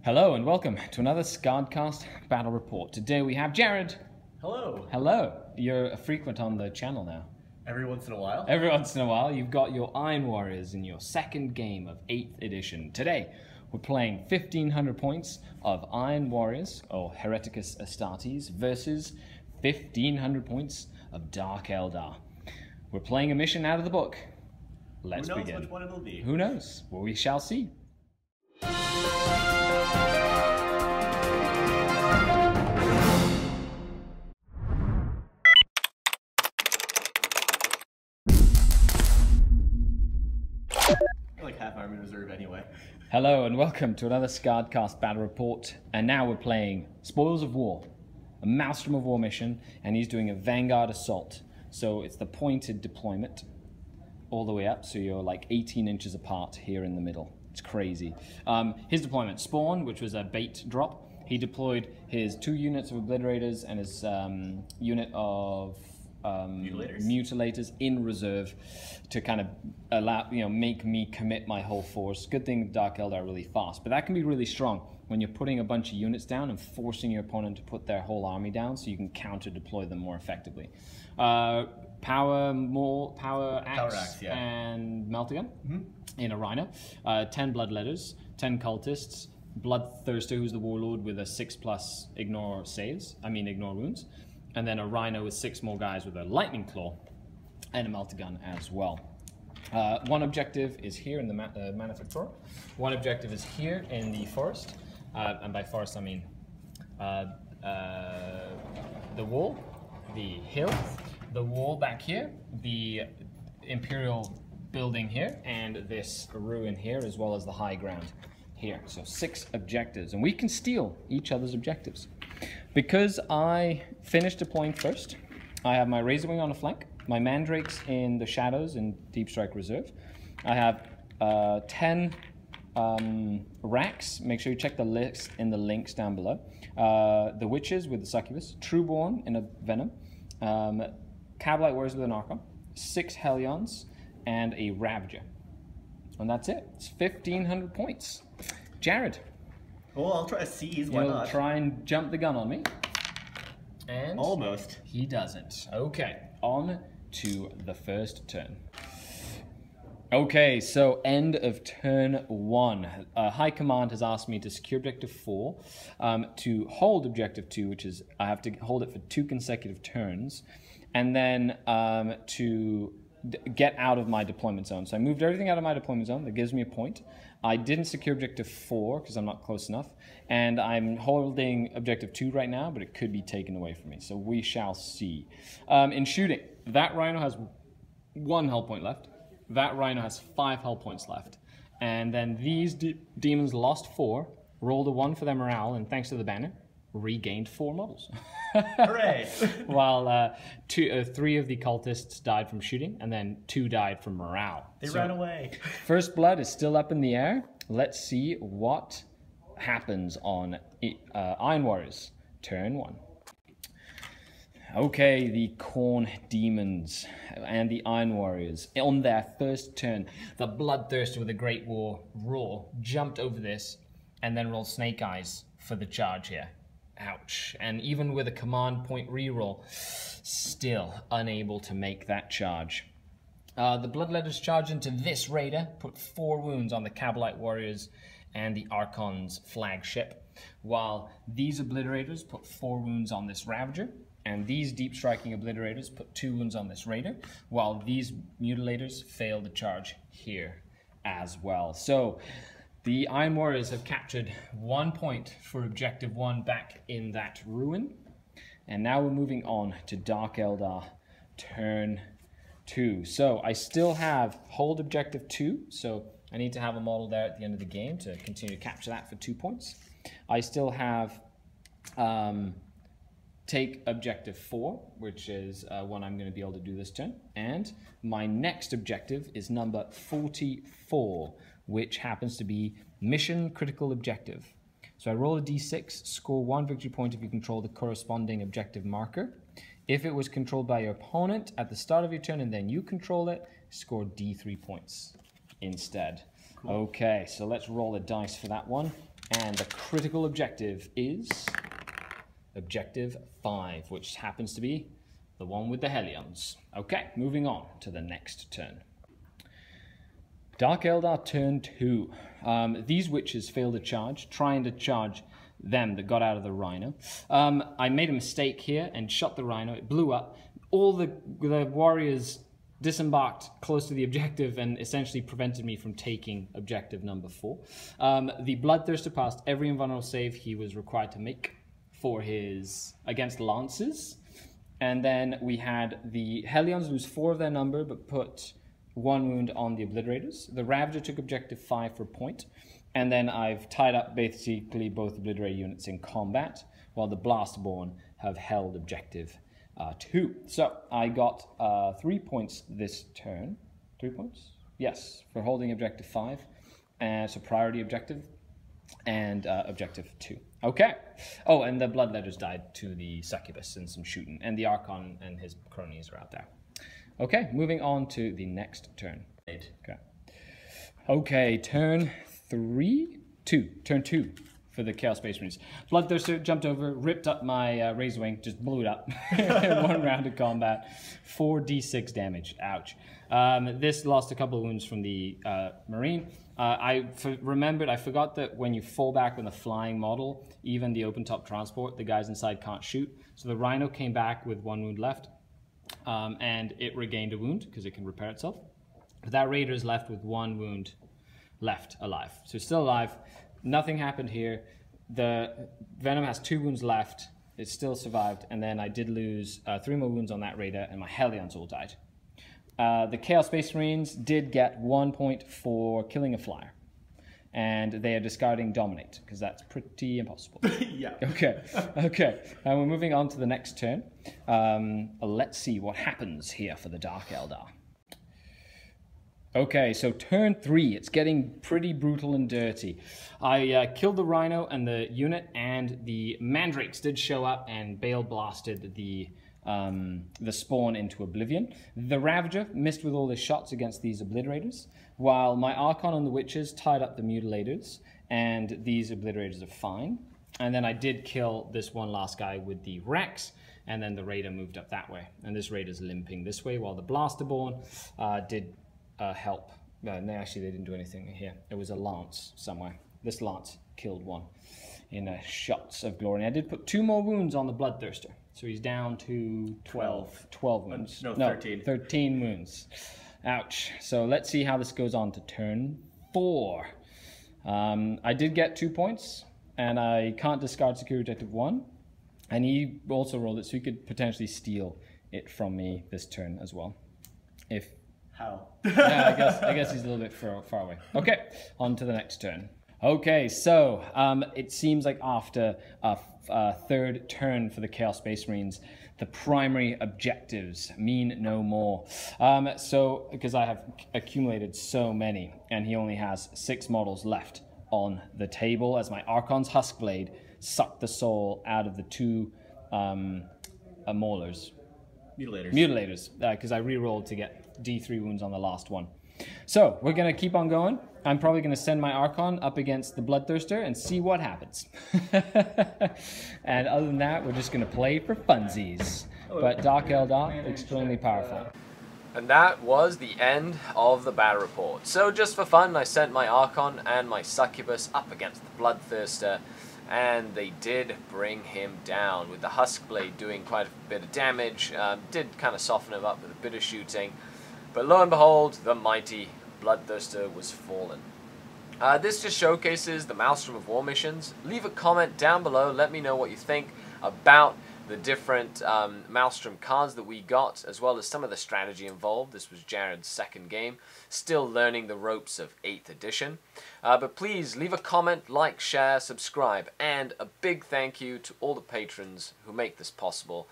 Hello and welcome to another SkaredCast battle report. Today we have Jared. Hello. Hello. You're a frequent on the channel now. Every once in a while. Every once in a while. You've got your Iron Warriors in your second game of 8th edition. Today we're playing 1500 points of Iron Warriors, or Hereticus Astartes, versus 1500 points of Dark Eldar. We're playing a mission out of the book. Let's begin. Who knows which one it'll be? Who knows? Well, we shall see. Like half Army Reserve anyway. Hello and welcome to another SkaredCast battle report. And now we're playing Spoils of War, a Maelstrom of War mission, and he's doing a Vanguard Assault. So it's the pointed deployment all the way up, so you're like 18 inches apart here in the middle. It's crazy. His deployment, Spawn, which was a bait drop. He deployed his 2 units of Obliterators and his unit of mutilators in reserve to kind of allow, make me commit my whole force. Good thing Dark Eldar are really fast, but that can be really strong when you're putting a bunch of units down and forcing your opponent to put their whole army down so you can counter deploy them more effectively. Power axe, yeah. And meltagun in a rhino. 10 bloodletters, 10 cultists, bloodthirster who's the warlord with a 6+ ignore wounds. And then a rhino with 6 more guys with a lightning claw and a meltagun as well. One objective is here in the Manufactura. One objective is here in the forest. And by forest I mean the wall, the hill, the wall back here, the Imperial building here, and this ruin here, as well as the high ground here. So 6 objectives, and we can steal each other's objectives. Because I finished deploying first, I have my Razorwing on a flank, my Mandrakes in the shadows in Deep Strike Reserve. I have 10 racks. Make sure you check the list in the links down below. The Witches with the Succubus, Trueborn in a Venom, Cabalite Warriors with an Archon, 6 Hellions, and a Ravager. And that's it. It's 1500 points. Jared. Well, I'll try to seize. Why not? Try and jump the gun on me. And almost. He doesn't. Okay, on to the first turn. Okay, so end of turn 1. High Command has asked me to secure Objective 4, to hold Objective 2, which is I have to hold it for 2 consecutive turns, and then to get out of my deployment zone. So I moved everything out of my deployment zone. That gives me a point. I didn't secure Objective 4 because I'm not close enough, and I'm holding Objective 2 right now, but it could be taken away from me. So we shall see. In shooting, that Rhino has 1 hull point left. That Rhino has 5 hull points left. And then these demons lost 4, rolled a 1 for their morale, and thanks to the banner, regained 4 models. Hooray! While 3 of the cultists died from shooting, and then 2 died from morale. They ran away. First blood is still up in the air. Let's see what happens on Iron Warriors, turn 1. Okay, the Khorne Demons and the Iron Warriors on their first turn. The Bloodthirster with a Great War Roar jumped over this and then rolled Snake Eyes for the charge here. Ouch. And even with a command point reroll, still unable to make that charge. The Bloodletters charge into this Raider, put 4 wounds on the Cabalite Warriors and the Archon's flagship, while these Obliterators put 4 wounds on this Ravager, and these Deep Striking Obliterators put 2 wounds on this Raider, while these Mutilators failed the charge here as well. So the Iron Warriors have captured 1 point for Objective 1 back in that ruin. And now we're moving on to Dark Eldar, turn 2. So I still have hold Objective 2, so I need to have a model there at the end of the game to continue to capture that for 2 points. I still have take Objective 4, which is one I'm going to be able to do this turn. And my next objective is number 44, which happens to be Mission Critical Objective. So I roll a d6, score 1 victory point if you control the corresponding objective marker. If it was controlled by your opponent at the start of your turn and then you control it, score d3 points instead. Cool. Okay, so let's roll a dice for that one. And the critical objective is Objective 5, which happens to be the one with the Hellions. Okay, moving on to the next turn. Dark Eldar turn 2. These witches failed to charge, trying to charge them that got out of the Rhino. I made a mistake here and shot the Rhino. It blew up. All the warriors disembarked close to the objective and essentially prevented me from taking objective number 4. The Bloodthirster passed every invulnerable save he was required to make for his against lances. And then we had the Hellions lose 4 of their number but put 1 wound on the Obliterators. The Ravager took objective 5 for a point. And then I've tied up basically both Obliterator units in combat, while the Blastborn have held objective 2. So I got 3 points this turn. 3 points? Yes, for holding objective 5. And so priority objective and objective 2. Okay. Oh, and the Bloodletters died to the Succubus and some shooting. And the Archon and his cronies are out there. Okay, moving on to the next turn. Okay, turn 2 for the Chaos Space Marines. Bloodthirster jumped over, ripped up my Razorwing, just blew it up in 1 round of combat. 4d6 damage. Ouch. This lost a couple of wounds from the Marine. I forgot that when you fall back with a flying model, even the open top transport, the guys inside can't shoot. So the Rhino came back with 1 wound left, and it regained a wound because it can repair itself. But that Raider is left with 1 wound left alive. So still alive. Nothing happened here. The Venom has 2 wounds left. It still survived. And then I did lose 3 more wounds on that Raider, and my Hellions all died. The Chaos Space Marines did get 1 point for killing a flyer. And they are discarding Dominate, because that's pretty impossible. Yeah. Okay. Okay. And we're moving on to the next turn. Let's see what happens here for the Dark Eldar. Okay, so turn 3, it's getting pretty brutal and dirty. I killed the Rhino and the unit, and the Mandrakes did show up and Bale blasted the spawn into oblivion. The Ravager missed with all his shots against these Obliterators, while my Archon and the Witches tied up the Mutilators, and these Obliterators are fine. And then I did kill this one last guy with the Rex, and then the Raider moved up that way. And this Raider's limping this way, while the Blasterborn did help. No, actually they didn't do anything here. It was a Lance somewhere. This Lance killed one in shots of glory. And I did put 2 more wounds on the Bloodthirster. So he's down to 12 wounds. No, 13. 13 wounds. Ouch. So let's see how this goes on to turn 4. I did get 2 points, and I can't discard Security Objective 1. And he also rolled it, so he could potentially steal it from me this turn as well. How? Yeah, I guess he's a little bit far away. Okay, on to the next turn. Okay, so it seems like after a 3rd turn for the Chaos Space Marines, the primary objectives mean no more. So, because I have accumulated so many, and he only has 6 models left on the table, as my Archon's Huskblade sucked the soul out of the 2 Maulers. Mutilators, because I re-rolled to get D3 wounds on the last one. So, we're going to keep on going. I'm probably going to send my Archon up against the Bloodthirster and see what happens. And other than that, we're just going to play for funsies. But Dark Eldar, extremely powerful. And that was the end of the battle report. So just for fun, I sent my Archon and my Succubus up against the Bloodthirster, and they did bring him down, with the Huskblade doing quite a bit of damage. Did kind of soften him up with a bit of shooting. But lo and behold, the mighty Bloodthirster was fallen. This just showcases the Maelstrom of War missions. Leave a comment down below, let me know what you think about the different Maelstrom cards that we got, as well as some of the strategy involved. This was Jared's 2nd game, still learning the ropes of 8th edition. But please leave a comment, like, share, subscribe, and a big thank you to all the patrons who make this possible.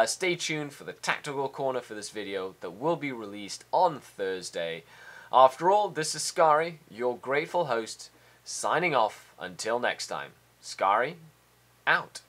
Stay tuned for the Tactical Corner for this video that will be released on Thursday. After all, this is Skari, your grateful host, signing off until next time. Skari, out.